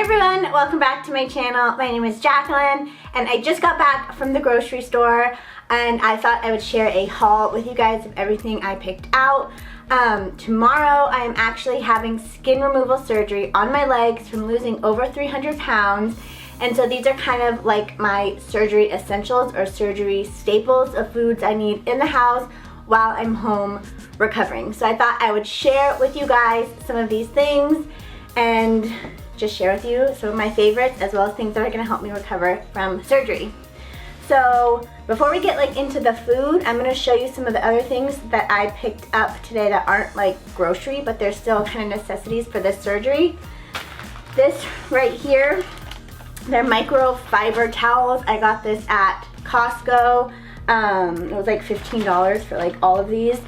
everyone, welcome back to my channel. My name is Jacqueline and I just got back from the grocery store and I thought I would share a haul with you guys of everything I picked out. Tomorrow I am actually having skin removal surgery on my legs from losing over 300 pounds, and so these are kind of like my surgery essentials or surgery staples of foods I need in the house while I'm home recovering. So I thought I would share with you guys some of these things and just share with you some of my favorites as well as things that are going to help me recover from surgery. So before we get into the food, I'm going to show you some of the other things that I picked up today that aren't like grocery, but they're still kind of necessities for this surgery. This right here, they're microfiber towels. I got this at Costco. It was like $15 for like all of these.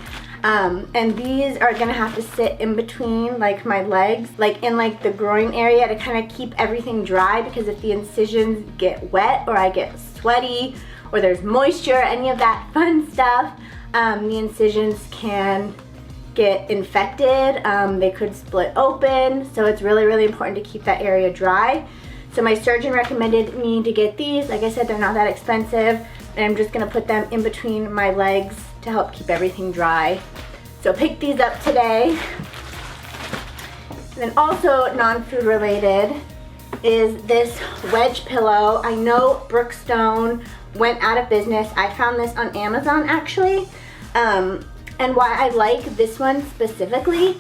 And these are gonna have to sit in between like my legs, like in like the groin area to kind of keep everything dry, because if the incisions get wet or I get sweaty or there's moisture, any of that fun stuff, the incisions can get infected. They could split open, so it's really, really important to keep that area dry. So my surgeon recommended me to get these. Like I said, they're not that expensive, and I'm just gonna put them in between my legs to help keep everything dry. So pick these up today. And then also non-food related is this wedge pillow. I know Brookstone went out of business. I found this on Amazon actually. And why I like this one specifically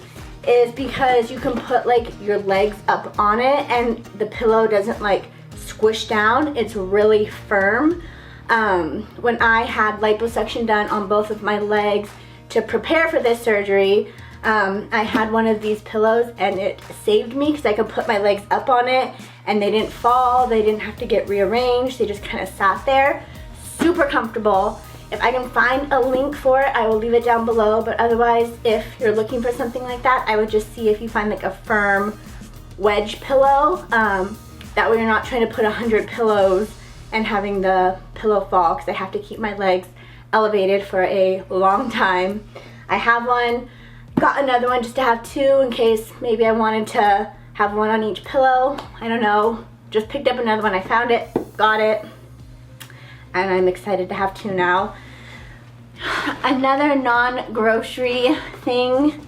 is because you can put like your legs up on it and the pillow doesn't like squish down. It's really firm. When I had liposuction done on both of my legs to prepare for this surgery, I had one of these pillows and it saved me because I could put my legs up on it and they didn't fall, they didn't have to get rearranged, they just kind of sat there. Super comfortable. If I can find a link for it, I will leave it down below, but otherwise, if you're looking for something like that, I would just see if you find like a firm wedge pillow. That way you're not trying to put 100 pillows and having the pillow fall, because I have to keep my legs elevated for a long time. I have one, got another one just to have two in case maybe I wanted to have one on each pillow. I don't know, just picked up another one. I found it, got it, and I'm excited to have two now. Another non-grocery thing.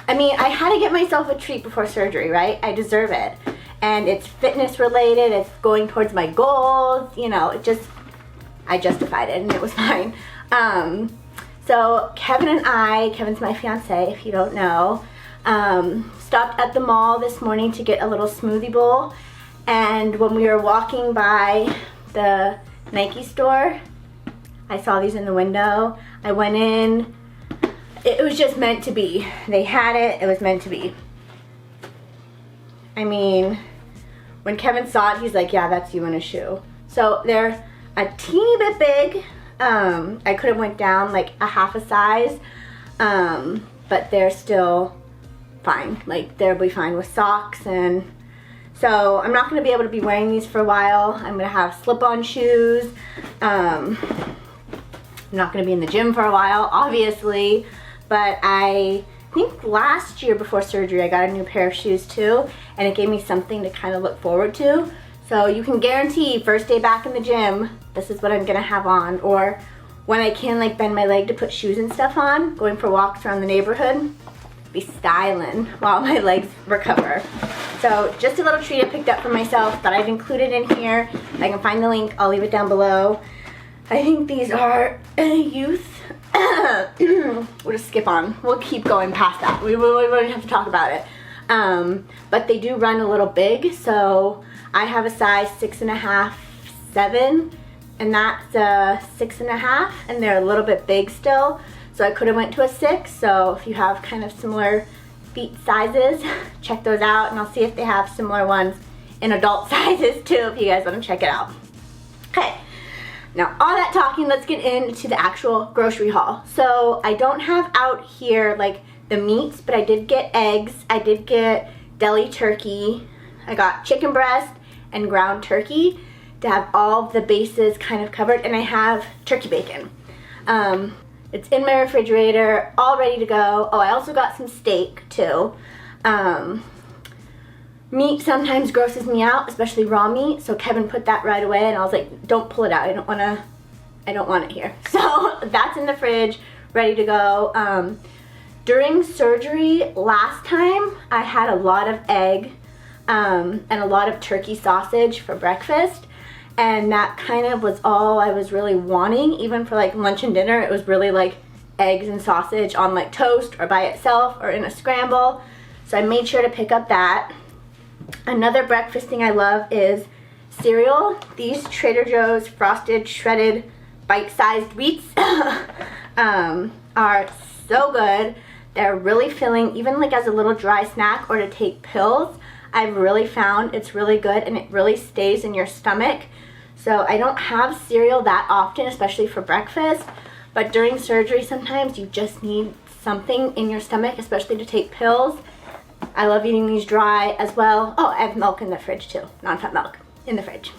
I mean, I had to get myself a treat before surgery, right? I deserve it. And it's fitness related, it's going towards my goals, you know, I justified it and it was fine. So Kevin and I, Kevin's my fiance if you don't know, stopped at the mall this morning to get a little smoothie bowl, and when we were walking by the Nike store, I saw these in the window. I went in, it was just meant to be. They had it, it was meant to be. I mean, when Kevin saw it, he's like, yeah, that's you in a shoe. So they're a teeny bit big. I could have went down like a half a size, but they're still fine. Like, they'll be fine with socks. And so I'm not gonna be able to be wearing these for a while. I'm gonna have slip-on shoes. I'm not gonna be in the gym for a while, obviously, but I think last year before surgery I got a new pair of shoes too, and it gave me something to kind of look forward to. So you can guarantee first day back in the gym, this is what I'm gonna have on, or when I can like bend my leg to put shoes and stuff on, going for walks around the neighborhood, be styling while my legs recover. So just a little treat I picked up for myself that I've included in here. If I can find the link, I'll leave it down below. I think these are youth. We'll just skip on. We'll keep going past that. We won't have to talk about it. But they do run a little big, so I have a size 6.5, 7, and that's a 6.5, and they're a little bit big still. So I could have went to a 6. So if you have kind of similar feet sizes, check those out, and I'll see if they have similar ones in adult sizes too, if you guys want to check it out. Okay. Now, all that talking, let's get into the actual grocery haul. So I don't have out here like the meats, but I did get eggs, I did get deli turkey, I got chicken breast and ground turkey to have all the bases kind of covered, and I have turkey bacon. It's in my refrigerator, all ready to go. Oh, I also got some steak too. Meat sometimes grosses me out, especially raw meat, so Kevin put that right away, and I was like, don't pull it out, I don't want it here. So that's in the fridge, ready to go. During surgery last time, I had a lot of egg and a lot of turkey sausage for breakfast, and that kind of was all I was really wanting. Even for like lunch and dinner, it was really like eggs and sausage on like toast or by itself or in a scramble. So I made sure to pick up that. Another breakfast thing I love is cereal. These Trader Joe's frosted shredded bite-sized wheats are so good. They're really filling, even like as a little dry snack or to take pills. I've really found it's really good, and it really stays in your stomach. So I don't have cereal that often, especially for breakfast, but during surgery sometimes you just need something in your stomach, especially to take pills. I love eating these dry as well. Oh, I have milk in the fridge too, non-fat milk in the fridge.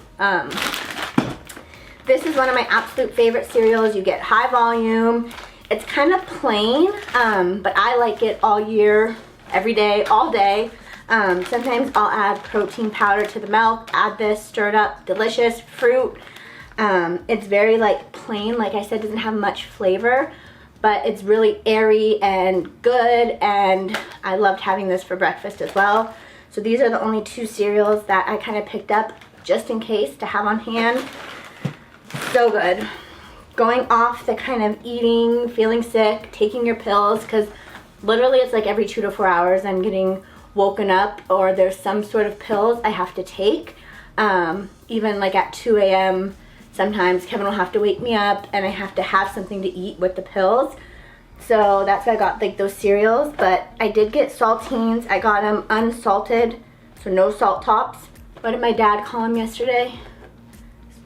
This is one of my absolute favorite cereals. You get high volume. It's kind of plain, but I like it all year, every day, all day. Sometimes I'll add protein powder to the milk, add this, stir it up, delicious fruit. It's very like plain, like I said, doesn't have much flavor, but it's really airy and good, and I loved having this for breakfast as well. So these are the only two cereals that I kind of picked up just in case to have on hand. So good. Going off the kind of eating, feeling sick, taking your pills, because literally it's like every 2 to 4 hours I'm getting woken up or there's some sort of pills I have to take. Even like at 2 a.m. sometimes Kevin will have to wake me up and I have to have something to eat with the pills. So that's why I got like those cereals. But I did get saltines. I got them unsalted, so no salt tops. What did my dad call them yesterday?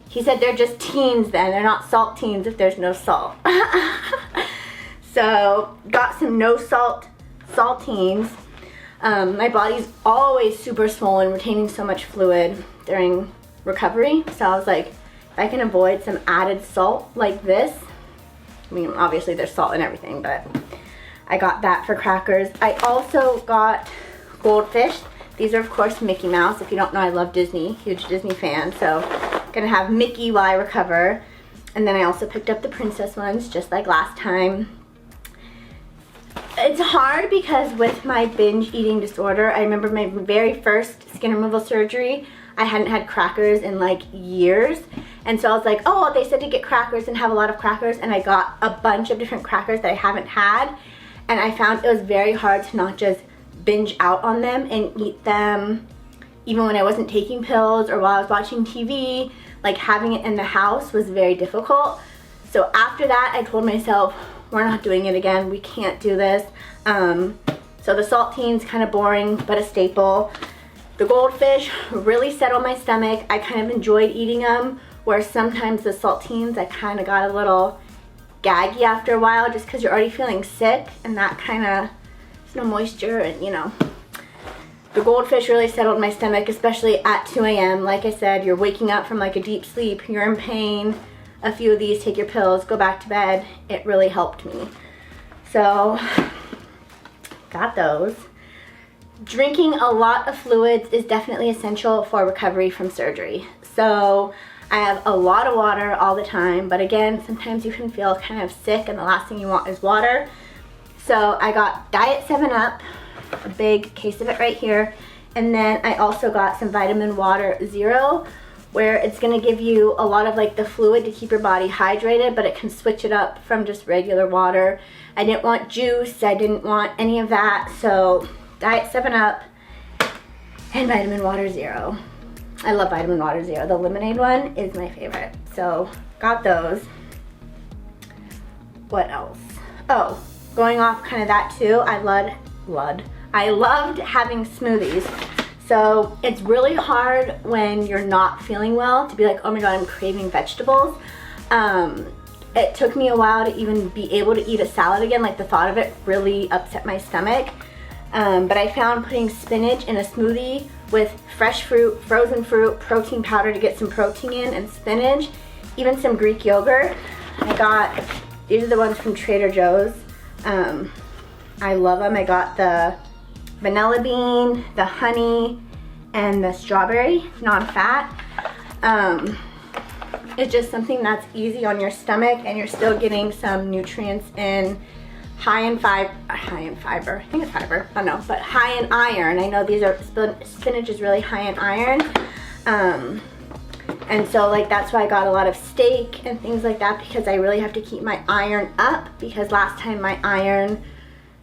He said they're just teens then. They're not saltines if there's no salt. So got some no salt saltines. My body's always super swollen, retaining so much fluid during recovery. So I was like, if I can avoid some added salt like this, I mean, obviously there's salt in everything, but I got that for crackers. I also got goldfish. These are, of course, Mickey Mouse. If you don't know, I love Disney, huge Disney fan. So gonna have Mickey while I recover. And then I also picked up the princess ones, just like last time. It's hard because with my binge eating disorder, I remember my very first skin removal surgery, I hadn't had crackers in like years. And so I was like, oh, they said to get crackers and have a lot of crackers, and I got a bunch of different crackers that I haven't had. And I found it was very hard to not just binge out on them and eat them even when I wasn't taking pills or while I was watching TV. Like having it in the house was very difficult. So after that, I told myself, we're not doing it again. We can't do this. So the saltines, kind of boring, but a staple. The goldfish really settled my stomach. I kind of enjoyed eating them, where sometimes the saltines, I kind of got a little gaggy after a while just because you're already feeling sick, and that kind of, there's no moisture, and you know. The goldfish really settled my stomach, especially at 2 a.m. Like I said, you're waking up from like a deep sleep, you're in pain. A few of these, take your pills, go back to bed. It really helped me. So, got those. Drinking a lot of fluids is definitely essential for recovery from surgery. So, I have a lot of water all the time, but again, sometimes you can feel kind of sick and the last thing you want is water. So, I got Diet 7-Up, a big case of it right here, and then I also got some Vitamin Water Zero, where it's going to give you a lot of like the fluid to keep your body hydrated, but it can switch it up from just regular water. I didn't want juice, I didn't want any of that, so Diet 7-Up and Vitamin Water Zero. I love Vitamin Water Zero. The lemonade one is my favorite, so got those. What else? Oh, going off kind of that too, I loved having smoothies. So it's really hard when you're not feeling well to be like, oh my god, I'm craving vegetables. It took me a while to even be able to eat a salad again. Like the thought of it really upset my stomach. But I found putting spinach in a smoothie with fresh fruit, frozen fruit, protein powder to get some protein in, and spinach, even some Greek yogurt. These are the ones from Trader Joe's. I love them. I got the vanilla bean, the honey, and the strawberry, non-fat. It's just something that's easy on your stomach and you're still getting some nutrients in, high in fiber, I think it's fiber, I don't know, but high in iron. I know these are, spinach is really high in iron. And so like that's why I got a lot of steak and things like that, because I really have to keep my iron up, because last time my iron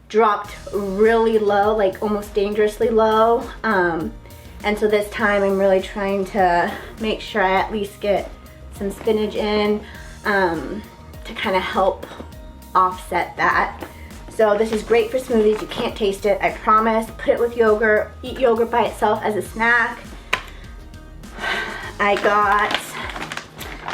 dropped really low, like almost dangerously low. And so this time I'm really trying to make sure I at least get some spinach in to kind of help offset that. So this is great for smoothies. You can't taste it, I promise. Put it with yogurt, eat yogurt by itself as a snack. I got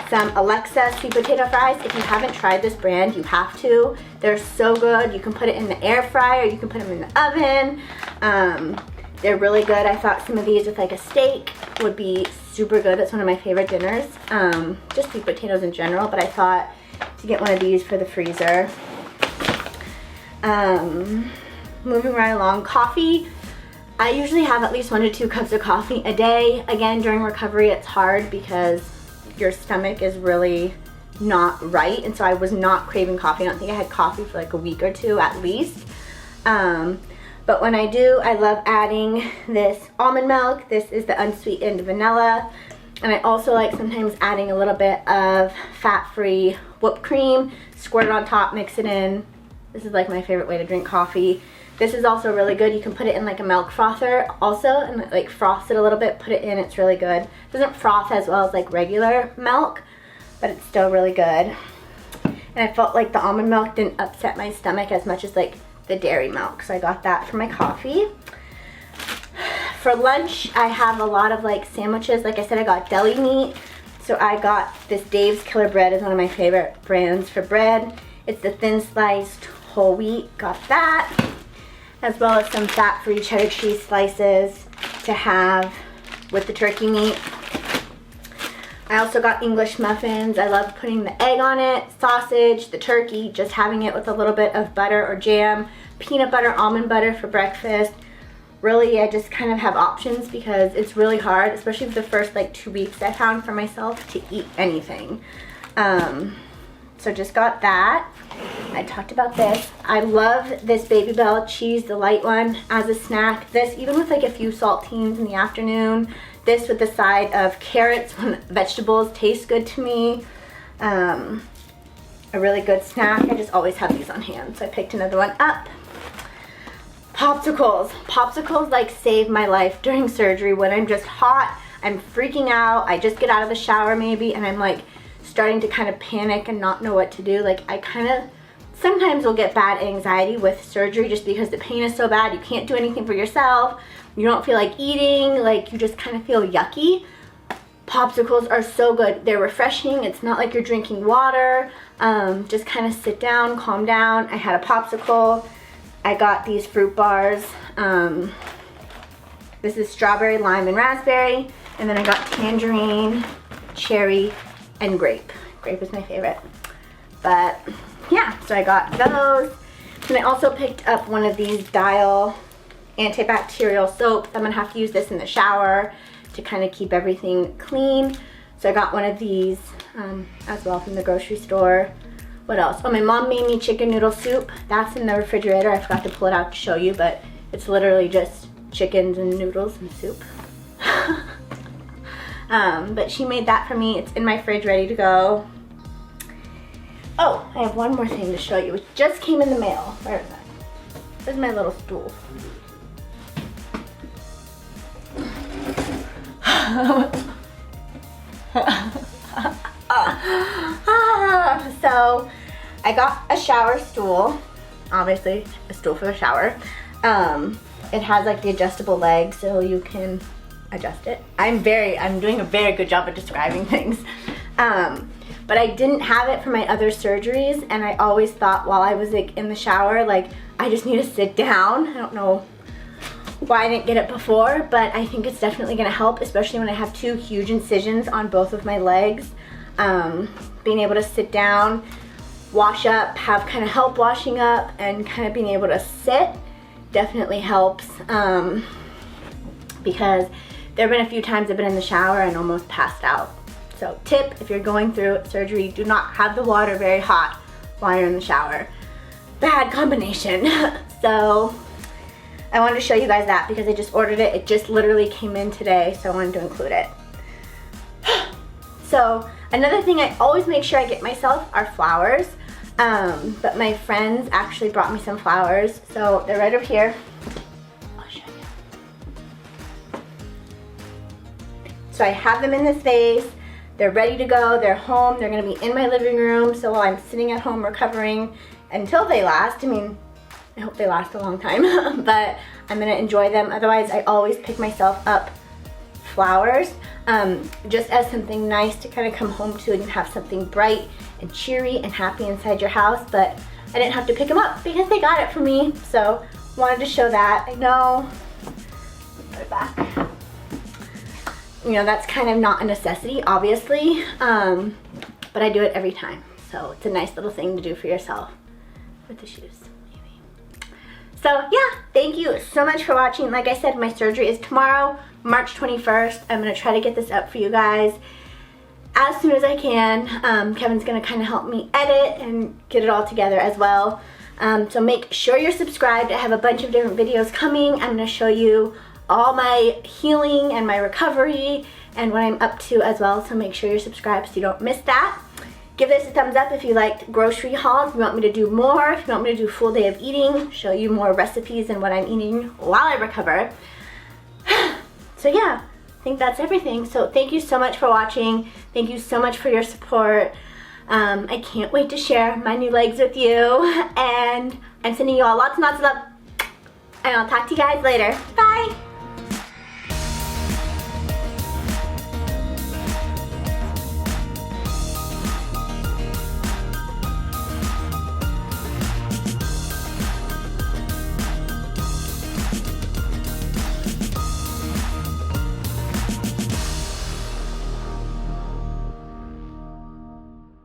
some Alexa sweet potato fries. If you haven't tried this brand, you have to. They're so good. You can put it in the air fryer, you can put them in the oven. They're really good. I thought some of these with like a steak would be super good. That's one of my favorite dinners. Just sweet potatoes in general, but I thought to get one of these for the freezer. Moving right along, coffee. I usually have at least 1 to 2 cups of coffee a day. Again, during recovery, it's hard because your stomach is really not right, and so I was not craving coffee. I don't think I had coffee for like a week or two at least. But when I do, I love adding this almond milk. This is the unsweetened vanilla. And I also like sometimes adding a little bit of fat-free whipped cream, squirt it on top, mix it in. This is like my favorite way to drink coffee. This is also really good. You can put it in like a milk frother also and like frost it a little bit, put it in, it's really good. It doesn't froth as well as like regular milk, but it's still really good. And I felt like the almond milk didn't upset my stomach as much as like the dairy milk, so I got that for my coffee. For lunch, I have a lot of like sandwiches. Like I said, I got deli meat. So I got this Dave's Killer Bread, is one of my favorite brands for bread. It's the thin sliced whole wheat, got that. As well as some fat-free cheddar cheese slices to have with the turkey meat. I also got English muffins. I love putting the egg on it, sausage, the turkey, just having it with a little bit of butter or jam, peanut butter, almond butter for breakfast. Really, I just kind of have options because it's really hard, especially the first like 2 weeks I found for myself to eat anything. So just got that. I talked about this. I love this Baby Bell cheese, the light one, as a snack. This, even with like a few saltines in the afternoon. This with the side of carrots when vegetables taste good to me. A really good snack. I just always have these on hand, so I picked another one up. Popsicles. Popsicles like save my life during surgery when I'm just hot, I'm freaking out, I just get out of the shower maybe, and I'm like starting to kind of panic and not know what to do. Like I kind of sometimes will get bad anxiety with surgery just because the pain is so bad. You can't do anything for yourself. You don't feel like eating, like you just kind of feel yucky. Popsicles are so good. They're refreshing. It's not like you're drinking water. Just kind of sit down, calm down. I had a popsicle. I got these fruit bars. This is strawberry, lime, and raspberry. And then I got tangerine, cherry, and grape. Grape is my favorite. But yeah, so I got those. And I also picked up one of these Dial antibacterial soap. I'm gonna have to use this in the shower to kind of keep everything clean. So I got one of these as well from the grocery store. What else? Oh, my mom made me chicken noodle soup. That's in the refrigerator. I forgot to pull it out to show you, but it's literally just chickens and noodles and soup. But she made that for me. It's in my fridge ready to go. Oh, I have one more thing to show you. It just came in the mail. Where is that? Where's my little stool? So I got a shower stool, obviously a stool for the shower. It has like the adjustable leg so you can adjust it. I'm doing a very good job at describing things. But I didn't have it for my other surgeries, and I always thought while I was like in the shower, like I just need to sit down. I don't know why I didn't get it before, but I think it's definitely gonna help, especially when I have 2 huge incisions on both of my legs. Being able to sit down, wash up, have kind of help washing up, and kind of being able to sit definitely helps, because there have been a few times I've been in the shower and almost passed out. So tip, if you're going through surgery, do not have the water very hot while you're in the shower. Bad combination. So I wanted to show you guys that because I just ordered it. It just literally came in today, so I wanted to include it. So another thing I always make sure I get myself are flowers. But my friends actually brought me some flowers. So they're right over here. I'll show you. So I have them in this vase. They're ready to go. They're home. They're gonna be in my living room. So while I'm sitting at home recovering until they last, I mean, I hope they last a long time, but I'm gonna enjoy them. Otherwise, I always pick myself up flowers just as something nice to kind of come home to and have something bright and cheery and happy inside your house. But I didn't have to pick them up because they got it for me. So wanted to show that. I know, put it back. You know, that's kind of not a necessity, obviously, but I do it every time. So it's a nice little thing to do for yourself with the shoes. So yeah, thank you so much for watching. Like I said, my surgery is tomorrow, March 21st. I'm gonna try to get this up for you guys as soon as I can. Kevin's gonna kind of help me edit and get it all together as well. So make sure you're subscribed. I have a bunch of different videos coming. I'm gonna show you all my healing and my recovery and what I'm up to as well. So make sure you're subscribed so you don't miss that. Give this a thumbs up if you liked grocery hauls, if you want me to do more, if you want me to do full day of eating, show you more recipes and what I'm eating while I recover. So yeah, I think that's everything. So thank you so much for watching. Thank you so much for your support. I can't wait to share my new legs with you. And I'm sending you all lots and lots of love. And I'll talk to you guys later. Bye.